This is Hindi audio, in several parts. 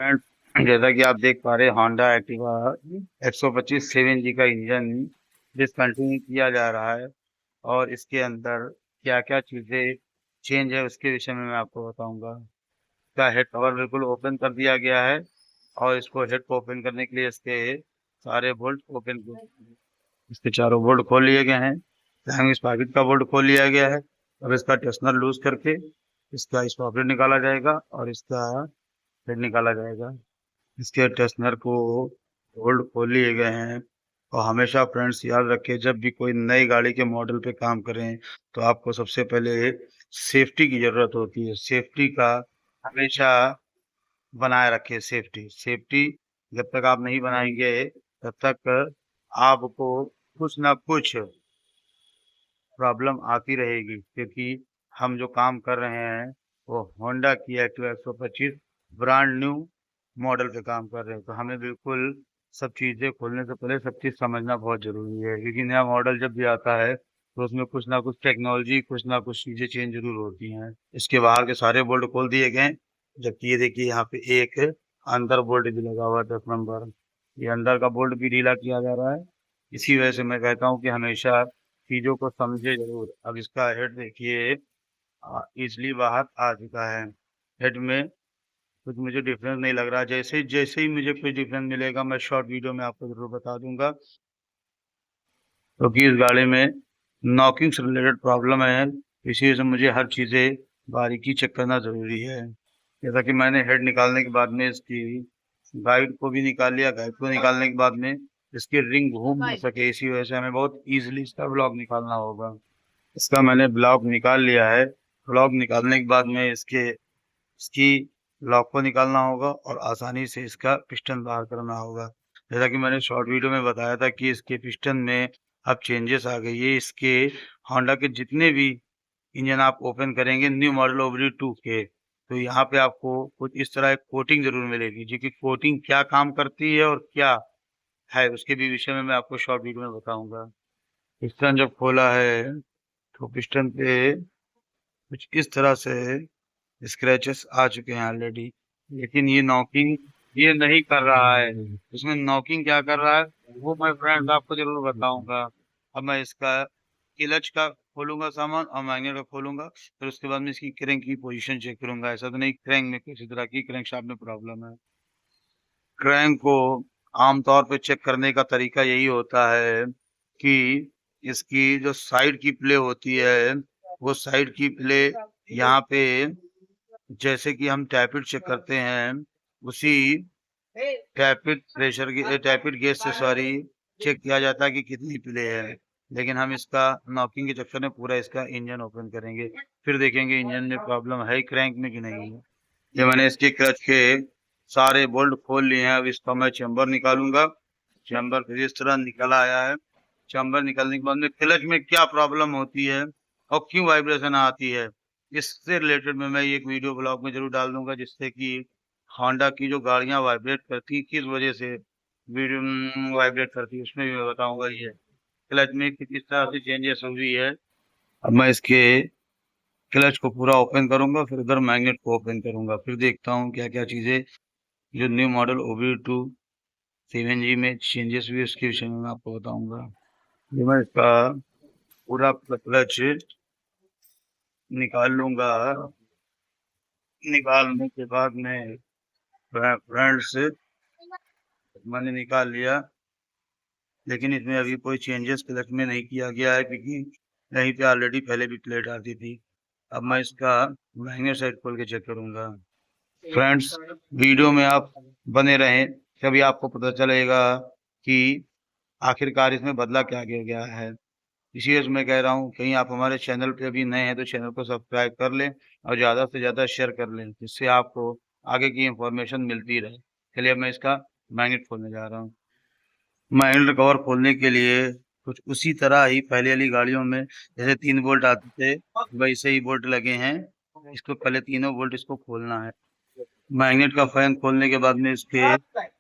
फ्रेंड्स, जैसा कि आप देख पा रहे हैं होंडा एक्टिवा 125 7G का इंजन डिसकंटिन्यू किया जा रहा है। और इसके अंदर क्या क्या चीज़ें चेंज है उसके विषय में मैं आपको बताऊंगा। इसका हेड कवर बिल्कुल ओपन कर दिया गया है और इसको हेड को ओपन करने के लिए इसके सारे बोल्ट ओपन, इसके चारों बोल्ट खोल लिए गए हैं। हैंग स्पॉकेट का बोल्ट खोल लिया गया है। अब इसका टेस्नर लूज करके इसका स्पॉकेट निकाला जाएगा और इसका हेड निकाला जाएगा। इसके टेस्नर को बोल्ट खोल लिए गए हैं। और हमेशा फ्रेंड्स याद रखें, जब भी कोई नई गाड़ी के मॉडल पे काम करें तो आपको सबसे पहले सेफ्टी की ज़रूरत होती है। सेफ्टी का हमेशा बनाए रखें। सेफ्टी सेफ्टी जब तक आप नहीं बनाएंगे तब तक आपको कुछ ना कुछ प्रॉब्लम आती रहेगी, क्योंकि हम जो काम कर रहे हैं वो होंडा की एक्टिवा 125 ब्रांड न्यू मॉडल पे काम कर रहे हैं। तो हमें बिल्कुल सब चीज़ें खोलने से पहले सब चीज़ समझना बहुत ज़रूरी है, क्योंकि नया मॉडल जब भी आता है तो उसमें कुछ ना कुछ टेक्नोलॉजी, कुछ ना कुछ चीज़ें चेंज जरूर होती हैं। इसके बाहर के सारे बोल्ट खोल दिए गए हैं, जबकि ये देखिए यहाँ पे एक अंदर बोल्ट भी लगा हुआ है 10 नंबर। ये अंदर का बोल्ट भी ढीला किया जा रहा है। इसी वजह से मैं कहता हूँ कि हमेशा चीज़ों को समझे जरूर। अब इसका हेड देखिए इजली बाहर आ चुका है। हेड में कुछ मुझे डिफरेंस नहीं लग रहा। जैसे जैसे ही मुझे कुछ डिफरेंस मिलेगा मैं शॉर्ट वीडियो में आपको जरूर बता दूंगा, क्योंकि इस गाड़ी में नॉकिंग से रिलेटेड प्रॉब्लम है। इसी वजह से मुझे हर चीज़ें बारीकी चेक करना ज़रूरी है। जैसा कि मैंने हेड निकालने के बाद में इसकी गाइड को भी निकाल लिया। गाइड को निकालने के बाद में इसकी रिंग घूम ना सके, इसी वजह से हमें बहुत ईजिली इसका ब्लॉक निकालना होगा। इसका मैंने ब्लॉक निकाल लिया है। ब्लॉक निकालने के बाद में इसकी लॉक को निकालना होगा और आसानी से इसका पिस्टन बाहर करना होगा। जैसा कि मैंने शॉर्ट वीडियो में बताया था कि इसके पिस्टन में अब चेंजेस आ गई है। इसके होंडा के जितने भी इंजन आप ओपन करेंगे न्यू मॉडल OBD2 के, तो यहाँ पे आपको कुछ इस तरह एक कोटिंग जरूर मिलेगी, जो कि कोटिंग क्या काम करती है और क्या है उसके भी विषय में मैं आपको शॉर्ट वीडियो में बताऊंगा। पिस्टन जब खोला है तो पिस्टन पे कुछ इस तरह से स्क्रैचेस आ चुके हैं ऑलरेडी, लेकिन ये नॉकिंग ये नहीं कर रहा है। इसमें नॉकिंग क्या कर रहा है वो मैं फ्रेंड्स आपको जरूर बताऊंगा। अब मैं इसका क्लच का खोलूंगा सामान और मैग्नेट का खोलूंगा, फिर उसके बाद में इसकी क्रैंक की पोजीशन चेक करूंगा। ऐसा तो नहीं क्रैंक में किसी तरह की क्रैंक शाफ्ट में प्रॉब्लम है। क्रैंक को आमतौर पे चेक करने का तरीका यही होता है कि इसकी जो साइड की प्ले होती है वो साइड की प्ले यहाँ पे, जैसे कि हम टैपिड चेक करते हैं उसी टैपिड गेज से चेक किया जाता है कि कितनी प्ले है। लेकिन हम इसका नॉकिंग के चक्कर में पूरा इसका इंजन ओपन करेंगे, फिर देखेंगे इंजन में प्रॉब्लम है क्रैंक में कि नहीं है। ये मैंने इसके क्लच के सारे बोल्ट खोल लिए हैं। अब इसका मैं चैम्बर निकालूंगा। चैम्बर फिर इस तरह निकल आया है। चैम्बर निकलने के बाद में क्लच में क्या प्रॉब्लम होती है और क्यों वाइब्रेशन आती है, इससे रिलेटेड में मैं एक वीडियो ब्लॉग में जरूर डाल दूंगा, जिससे कि होंडा की जो गाड़ियां वाइब्रेट करती किस वजह से वीडियो वाइब्रेट करती है उसमें भी मैं बताऊंगा। ये क्लच में किस तरह से चेंजेस हुई है। अब मैं इसके क्लच को पूरा ओपन करूंगा, फिर उधर मैग्नेट को ओपन करूंगा, फिर देखता हूँ क्या क्या चीजें जो न्यू मॉडल OBD2 7G में चेंजेस हुए उसके विषय में मैं आपको बताऊंगा। ये मैं इसका पूरा क्लच निकाल लूंगा। निकालने के बाद में फ्रेंड्स मैंने निकाल लिया, लेकिन इसमें अभी कोई चेंजेस क्लच में नहीं किया गया है, क्योंकि यहीं पे ऑलरेडी पहले भी प्लेट आती थी। अब मैं इसका मैग्नेट साइड खोल के चेक करूंगा। फ्रेंड्स, वीडियो में आप बने रहें, तभी आपको पता चलेगा कि आखिरकार इसमें बदला क्या किया गया है। इसी वजह से मैं कह रहा हूँ, कहीं आप हमारे चैनल पे अभी नए हैं तो चैनल को सब्सक्राइब कर लें और ज़्यादा से ज़्यादा शेयर कर लें, जिससे आपको आगे की इंफॉर्मेशन मिलती रहे। चलिए अब मैं इसका मैग्नेट खोलने जा रहा हूँ। मैग्नेट कवर खोलने के लिए कुछ उसी तरह ही पहले वाली गाड़ियों में जैसे 3 बोल्ट आते थे वैसे ही बोल्ट लगे हैं। इसको पहले तीनों बोल्ट इसको खोलना है। मैग्नेट का फैन खोलने के बाद में इसके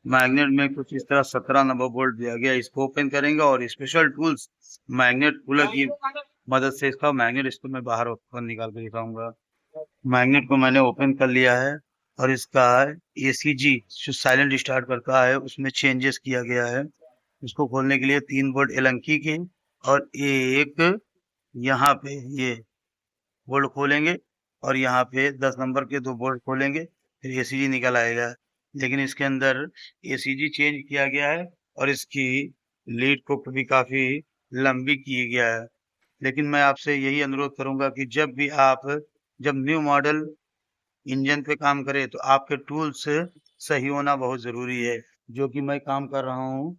मैग्नेट में कुछ इस तरह 17 नंबर बोल्ट दिया गया। इसको ओपन करेंगे और स्पेशल टूल्स मैग्नेट कूलर की मदद से इसका मैग्नेट इसको मैं बाहर ओपन निकाल कर दिखाऊंगा। मैग्नेट को मैंने ओपन कर लिया है और इसका एसीजी जो साइलेंट स्टार्ट करता है उसमें चेंजेस किया गया है। इसको खोलने के लिए 3 बोल्ट एलंकी के और एक यहाँ पे ये बोल्ट खोलेंगे और यहाँ पे 10 नंबर के 2 बोल्ट खोलेंगे, फिर एसीजी निकल आएगा। लेकिन इसके अंदर एसीजी चेंज किया गया है और इसकी लीड को भी काफी लंबी की गया है। लेकिन मैं आपसे यही अनुरोध करूंगा कि जब न्यू मॉडल इंजन पे काम करें तो आपके टूल्स सही होना बहुत जरूरी है। जो कि मैं काम कर रहा हूँ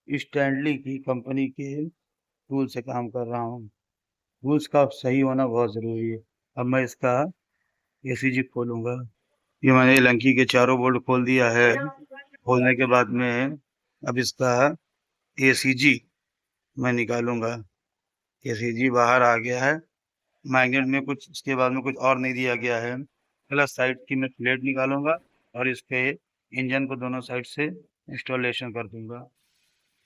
स्टैंडली की कंपनी के टूल से काम कर रहा हूँ। टूल्स का सही होना बहुत जरूरी है। अब मैं इसका एसीजी खोलूंगा। ये मैंने लंकी के चारों बोल्ट खोल दिया है। खोलने के बाद में अब इसका एसीजी मैं निकालूंगा। एसीजी बाहर आ गया है। मैग्नेट में कुछ इसके बाद में कुछ और नहीं दिया गया है। प्लस साइड की मैं प्लेट निकालूंगा और इसके इंजन को दोनों साइड से इंस्टॉलेशन कर दूंगा।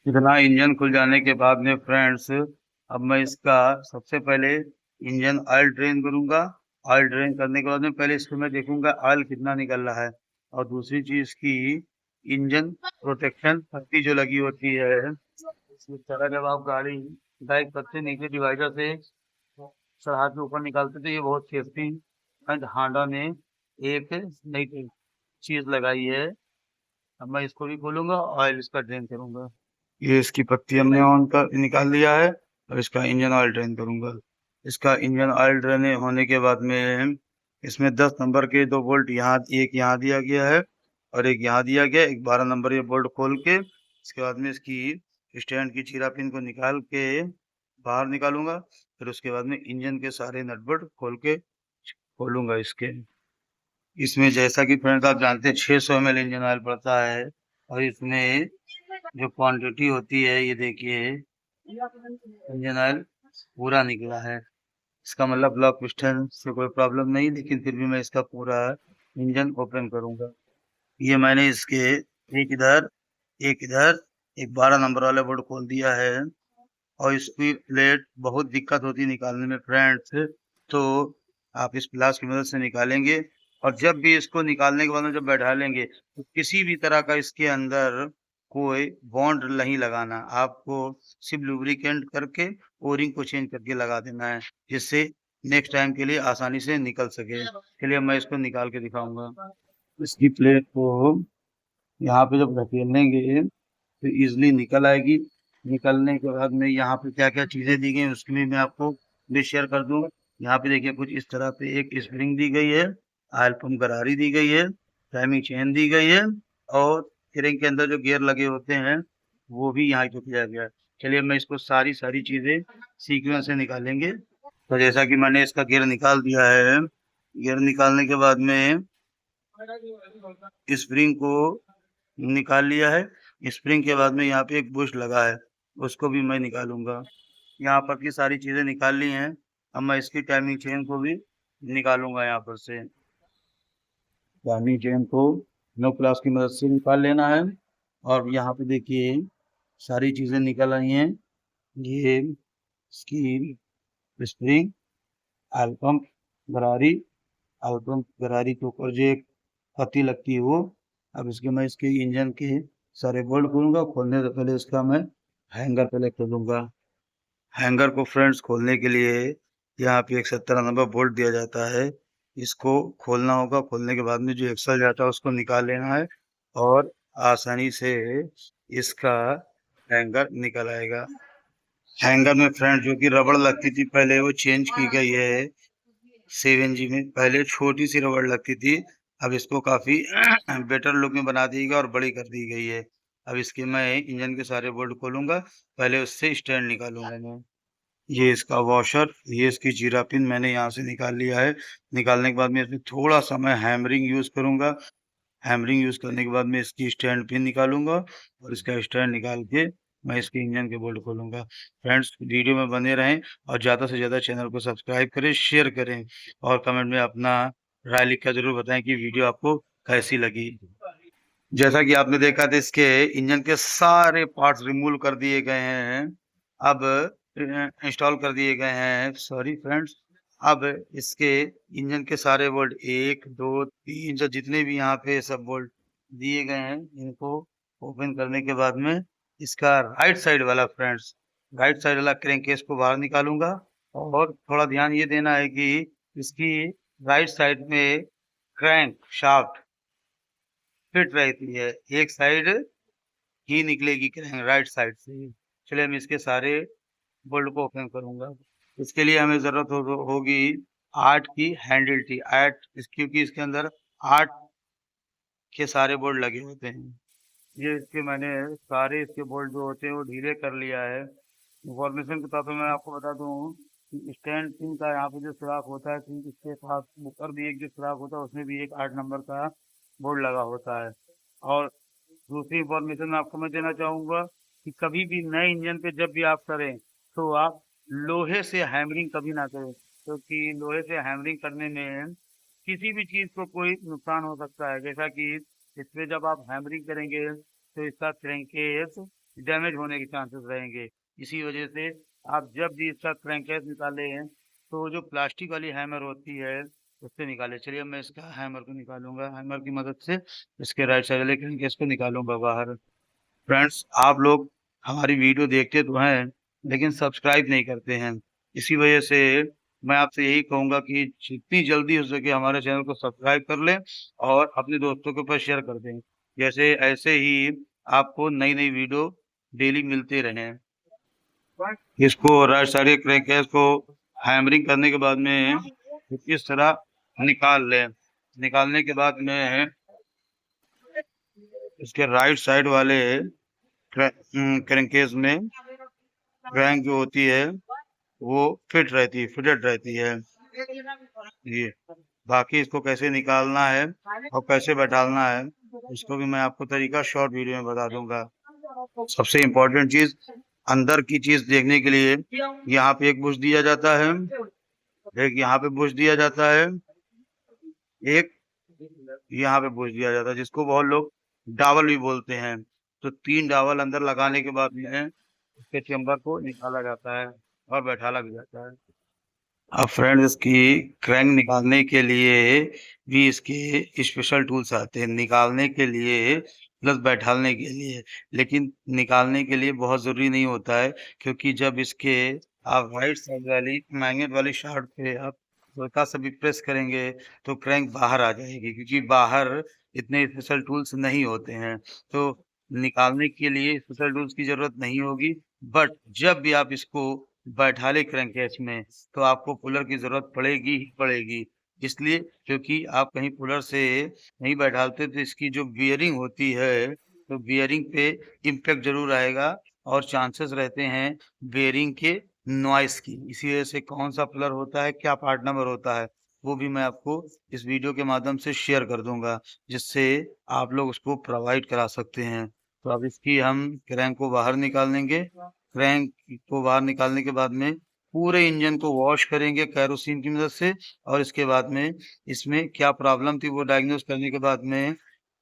इतना इंजन खुल जाने के बाद में फ्रेंड्स, अब मैं इसका सबसे पहले इंजन ऑयल ड्रेन करूंगा। ऑयल ड्रेन करने के बाद में पहले इसको मैं देखूंगा ऑयल कितना निकल रहा है। और दूसरी चीज की इंजन प्रोटेक्शन पट्टी जो लगी होती है, इस तरह जब आप गाड़ी ड्राइव करते नीचे डिवाइडर से चढ़ा के ऊपर निकालते तो ये बहुत सेफ्टी एंड हांडा ने एक नई चीज लगाई है। अब मैं इसको भी खोलूंगा, ऑयल इसका ड्रेन करूंगा। ये इसकी पत्ती हमने ऑन कर निकाल लिया है और इसका इंजन ऑयल ड्रेन करूंगा। इसका इंजन ऑयल ड्रेन होने के बाद में इसमें 10 नंबर के 2 बोल्ट यहाँ, एक यहाँ दिया गया है और एक यहाँ दिया गया, एक 12 नंबर ये बोल्ट खोल के इसके बाद में इसकी स्टैंड की चीरा पिन को निकाल के बाहर निकालूंगा। फिर उसके बाद में इंजन के सारे नट बोल्ट खोल के खोलूंगा इसके। इसमें जैसा कि फ्रेंड्स आप जानते हैं 600 ml इंजन ऑयल पड़ता है और इसमें जो क्वांटिटी होती है ये देखिए इंजन ऑयल पूरा निकला है। इसका मतलब ब्लॉक पिस्टन से कोई प्रॉब्लम नहीं, लेकिन फिर भी मैं इसका पूरा इंजन ओपन करूंगा। ये मैंने इसके एक इधर एक 12 नंबर वाला बोल्ट खोल दिया है और इसकी प्लेट बहुत दिक्कत होती है निकालने में फ्रेंड्स। तो आप इस प्लास की मदद से निकालेंगे और जब भी इसको निकालने के बाद में जब बैठा लेंगे तो किसी भी तरह का इसके अंदर कोई बॉन्ड नहीं लगाना। आपको सिर्फ लुब्रिकेंट करके ओरिंग को चेंज करके लगा देना है, जिससे नेक्स्ट टाइम के लिए आसानी से निकल सके। चलिए मैं इसको निकाल के दिखाऊंगा। इसकी प्लेट को यहाँ पे जब धकेल लेंगे तो इजिली निकल आएगी। निकलने के बाद में यहाँ पे क्या क्या चीजें दी गई उसकी भी मैं आपको भी शेयर कर दूंगा। यहाँ पे देखिए कुछ इस तरह पे एक स्प्रिंग दी गई है, ऑयल पंप गरारी दी गई है, टाइमिंग चेन दी गई है और स्टीयरिंग के अंदर जो गियर लगे होते हैं वो भी यहाँ पे किया गया है। चलिए मैं इसको सारी चीजें सीक्वेंस से निकालेंगे। तो जैसा कि मैंने इसका गियर निकाल दिया है, गियर निकालने के बाद में स्प्रिंग को निकाल लिया है। स्प्रिंग के बाद में यहाँ पे एक बुश लगा है, उसको भी मैं निकालूंगा। यहाँ पर की सारी चीजें निकाल ली हैं। अब मैं इसकी टाइमिंग चेन को भी निकालूंगा। यहाँ पर से टाइमिंग चेन को नो क्लास की मदद से निकाल लेना है। और यहाँ पे देखिए सारी चीजें निकल आई हैं। ये इसकी स्प्रिंग, ऑयल पंप गरारी, ऑयल पंप गरारी के ऊपर जो एक पत्ती लगती है वो। अब मैं इसके इंजन के सारे बोल्ट खोलूंगा। खोलने से पहले इसका मैं हैंगर पहले खोलूंगा। हैंगर को फ्रेंड्स खोलने के लिए यहाँ पे एक 17 नंबर बोल्ट दिया जाता है, इसको खोलना होगा। खोलने के बाद में जो एक्सल जाता है उसको निकाल लेना है और आसानी से इसका हैंगर निकल आएगा। हैंगर में फ्रेंड जो कि रबड़ लगती थी पहले वो चेंज की गई है। 7G में पहले छोटी सी रबड़ लगती थी, अब इसको काफी बेटर लुक में बना दी गई और बड़ी कर दी गई है। अब इसके मैं इंजन के सारे बोल्ट खोलूंगा, पहले उससे स्टैंड निकालूंगा मैं। ये इसका वॉशर, ये इसकी जीरा पिन मैंने यहाँ से निकाल लिया है। निकालने के बाद में इसमें थोड़ा सा मैं हैमरिंग यूज करूंगा। हैमरिंग यूज करने के बाद में इसकी स्टैंड पिन निकालूंगा और इसका स्टैंड निकाल के मैं इसके इंजन के बोल्ट खोलूंगा। फ्रेंड्स वीडियो में बने रहें और ज़्यादा से ज़्यादा चैनल को सब्सक्राइब करें, शेयर करें और कमेंट में अपना राय लिख कर जरूर बताएं कि वीडियो आपको कैसी लगी। जैसा कि आपने देखा था इसके इंजन के सारे पार्ट्स रिमूव कर दिए गए हैं, अब इंस्टॉल कर दिए गए हैं। सॉरी फ्रेंड्स, अब इसके इंजन के सारे बोल्ट 1 2 3 जो जितने भी यहाँ पे सब बोल्ट दिए गए हैं, इनको ओपन करने के बाद में इसका राइट साइड वाला फ्रेंड्स, राइट साइड वाला क्रैंककेस को बाहर निकालूंगा। और थोड़ा ध्यान ये देना है कि इसकी राइट साइड में क्रैंक शाफ्ट फिट रहती है, एक साइड ही निकलेगी क्रैंक राइट साइड से ही। चलिए हम इसके सारे बोल्ट को ओपन करूंगा। इसके लिए हमें जरूरत होगी 8 की हैंडल टी 8, क्योंकि इसके अंदर 8 के सारे बोल्ट लगे होते हैं। ये इसके मैंने सारे इसके बोल्ट जो होते हैं वो ढीले कर लिया है। इंफॉर्मेशन के तौर पर मैं आपको बता दूं कि स्टैंड पिन का यहाँ पे जो सुराख होता है, ठीक इसके पास ऊपर भी एक जो सुराख होता है उसमें भी एक 8 नंबर का बोल्ट लगा होता है। और दूसरी इंफॉर्मेशन आपको मैं देना चाहूंगा कि कभी भी नए इंजन पे जब भी आप करें तो आप लोहे से हैमरिंग कभी ना करें, क्योंकि लोहे से हैमरिंग करने में किसी भी चीज को कोई नुकसान हो सकता है। जैसा कि इस पे जब आप हैमरिंग करेंगे तो इसका क्रैंककेस डैमेज होने के चांसेस रहेंगे। इसी वजह से आप जब भी इसका क्रैंककेस निकालें तो जो प्लास्टिक वाली हैमर होती है उससे निकाले। चलिए मैं इसका हैमर को निकालूंगा, हैमर की मदद से इसके राइट साइड वाले क्रैंककेस को निकालूंगा बाहर। फ्रेंड्स, आप लोग हमारी वीडियो देखते तो हैं लेकिन सब्सक्राइब नहीं करते हैं। इसी वजह से मैं आपसे यही कहूंगा कि जितनी जल्दी हो सके हमारे चैनल को सब्सक्राइब कर लें और अपने दोस्तों के ऊपर शेयर कर दें, जैसे ऐसे ही आपको नई नई वीडियो डेली मिलते रहें। इसको राइट साइड क्रैंककेस को हैमरिंग करने के बाद में इस तरह निकाल लें। निकालने के बाद में इसके राइट साइड वाले क्रैंककेस में क्रैंक जो होती है वो फिटेड रहती है। ये बाकी इसको कैसे निकालना है और कैसे बैठालना है इसको भी मैं आपको तरीका शॉर्ट वीडियो में बता दूंगा। सबसे इम्पोर्टेंट चीज, अंदर की चीज देखने के लिए यहाँ पे एक बुश दिया जाता है, एक यहाँ पे बुश दिया जाता है, एक यहाँ पे बुश दिया जाता है, जिसको बहुत लोग डावल भी बोलते हैं। तो 3 डावल अंदर लगाने के बाद में इसके चेम्बर को निकाला जाता है और बैठाला भी जाता है। अब फ्रेंड्स, इसकी क्रैंक निकालने के लिए भी इसके स्पेशल टूल्स आते हैं, निकालने के लिए प्लस बैठालने के लिए। लेकिन निकालने के लिए बहुत ज़रूरी नहीं होता है, क्योंकि जब इसके आप राइट साइड वाली मैग्नेट वाली शाफ्ट पे आप हल्का सा भी प्रेस करेंगे तो क्रैंक बाहर आ जाएगी, क्योंकि बाहर इतने स्पेशल टूल्स नहीं होते हैं। तो निकालने के लिए स्पेशल टूल्स की ज़रूरत नहीं होगी। बट जब भी आप इसको बैठाले क्रैंककेस में तो आपको पुलर की जरूरत पड़ेगी ही पड़ेगी। इसलिए क्योंकि आप कहीं पुलर से नहीं बैठालते तो इसकी जो बियरिंग होती है तो बियरिंग पे इम्पैक्ट जरूर आएगा और चांसेस रहते हैं बियरिंग के नॉइस की। इसी वजह से कौन सा पुलर होता है, क्या पार्ट नंबर होता है, वो भी मैं आपको इस वीडियो के माध्यम से शेयर कर दूंगा, जिससे आप लोग उसको प्रोवाइड करा सकते हैं। तो अब इसकी हम क्रैंक को बाहर निकाल लेंगे। क्रैंक को बाहर निकालने के बाद में पूरे इंजन को वॉश करेंगे कैरोसिन की मदद से, और इसके बाद में इसमें क्या प्रॉब्लम थी वो डायग्नोस करने के बाद में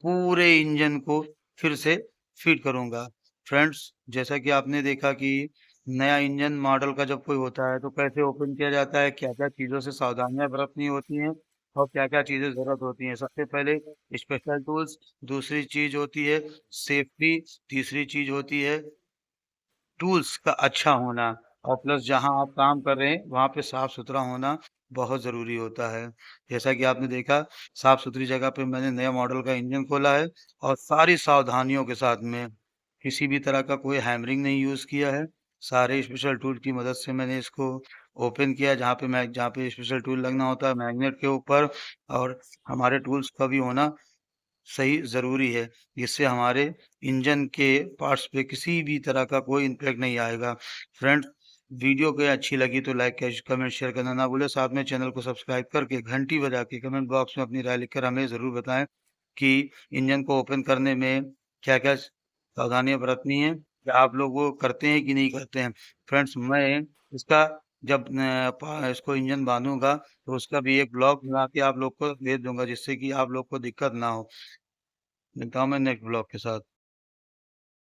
पूरे इंजन को फिर से फिट करूंगा। फ्रेंड्स, जैसा कि आपने देखा कि नया इंजन मॉडल का जब कोई होता है तो कैसे ओपन किया जाता है, क्या क्या चीज़ों से सावधानियां बरतनी होती हैं और क्या क्या चीज़ें ज़रूरत होती हैं। सबसे पहले स्पेशल टूल्स, दूसरी चीज़ होती है सेफ्टी, तीसरी चीज़ होती है टूल्स का अच्छा होना, और प्लस जहां आप काम कर रहे हैं वहां पे साफ सुथरा होना बहुत जरूरी होता है। जैसा कि आपने देखा, साफ सुथरी जगह पे मैंने नया मॉडल का इंजन खोला है और सारी सावधानियों के साथ में, किसी भी तरह का कोई हैमरिंग नहीं यूज किया है। सारे स्पेशल टूल की मदद से मैंने इसको ओपन किया, जहाँ पे स्पेशल टूल लगना होता है मैग्नेट के ऊपर, और हमारे टूल्स का भी होना सही ज़रूरी है, जिससे हमारे इंजन के पार्ट्स पे किसी भी तरह का कोई इम्पैक्ट नहीं आएगा। फ्रेंड्स, वीडियो अगर अच्छी लगी तो लाइक कमेंट शेयर करना ना भूलें। साथ में चैनल को सब्सक्राइब करके घंटी बजा के कमेंट बॉक्स में अपनी राय लिखकर हमें ज़रूर बताएं कि इंजन को ओपन करने में क्या क्या सावधानियां बरतनी है, क्या आप लोग वो करते हैं कि नहीं करते हैं। फ्रेंड्स, मैं इसका जब इसको इंजन बांधूंगा तो उसका भी एक ब्लॉग बना के आप लोग को भेज दूंगा, जिससे कि आप लोग को दिक्कत ना हो। मिलता हूँ मैं नेक्स्ट ब्लॉग के साथ।